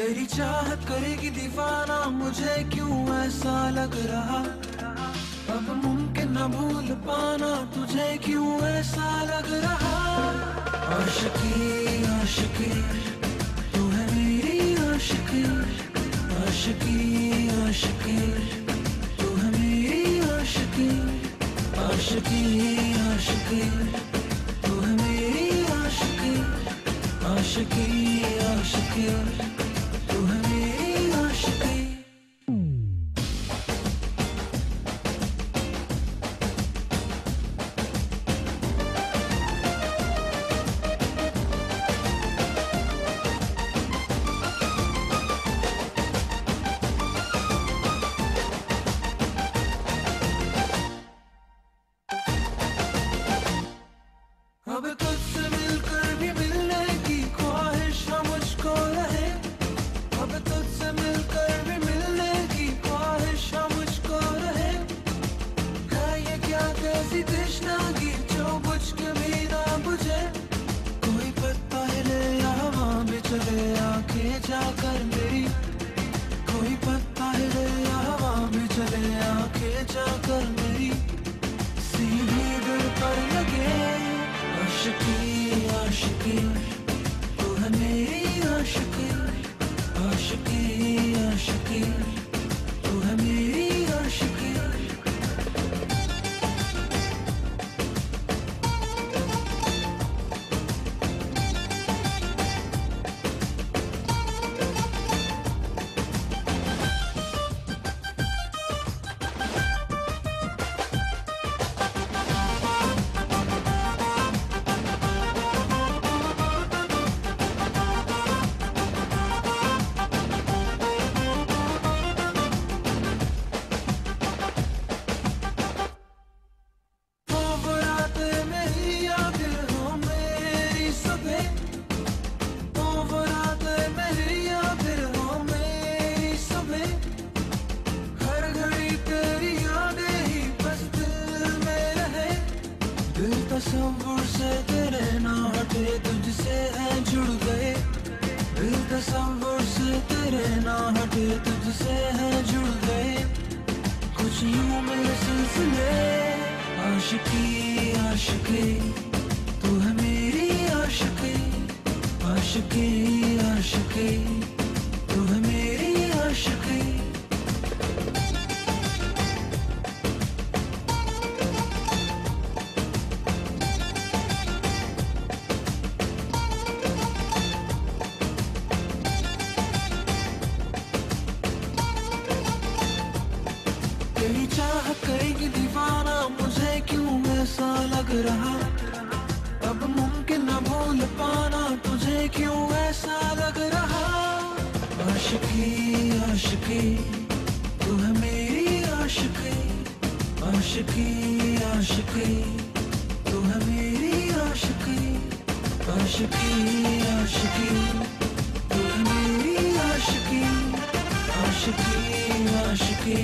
तेरी चाहत करेगी दीवाना, मुझे क्यों ऐसा लग रहा। अब मुमकिन न भूल पाना, तुझे क्यों ऐसा लग रहा। आशिकी आशिकी तू है मेरी आशिकी, आशिकी आशिकी तू है मेरी आशिकी, आशिकी आशिकी तू है मेरी आशिकी, आशिकी आशिकी तू है मेरी आशिकी। अब तुझसे मिलकर भी मिलने की ख्वाहिश है मुझको रहे, अब तुझसे मिलकर भी मिलने की ख्वाहिश है मुझको रहे। है ये क्या कैसी तृष्णागी जो बुझ के भी ना बुझे। कोई पत्ता हिले या हवा में चले आंखें जाकर मेरी, कोई पत्ता हिले या हवा में चले आंखें जाकर मेरी, सीधी दिल पर लगे। आशिकी आशिकी तू है मेरी आशिकी, आशिकी आशिकी तू है मेरी आशिकी। तसव्वुर से तेरे ना हटे, तुझसे है जुड़ गए। दिल तसव्वुर से तेरे ना हटे, तुझसे है जुड़ गए। कुछ यूं मेरे सिलसिले। आशिकी आशिकी तू है मेरी आशिकी, आशिकी आशिकी तू है मेरी आशिकी। तेरी चाहत करेगी दीवाना, मुझे क्यों ऐसा लग रहा। अब मुमकिन न भूल पाना, तुझे क्यों ऐसा लग रहा। आशिकी आशिकी तू है मेरी आशिकी, आशिकी आशिकी तू है मेरी आशिकी, आशिकी आशिकी तू है मेरी आशिकी, आशिकी आशिकी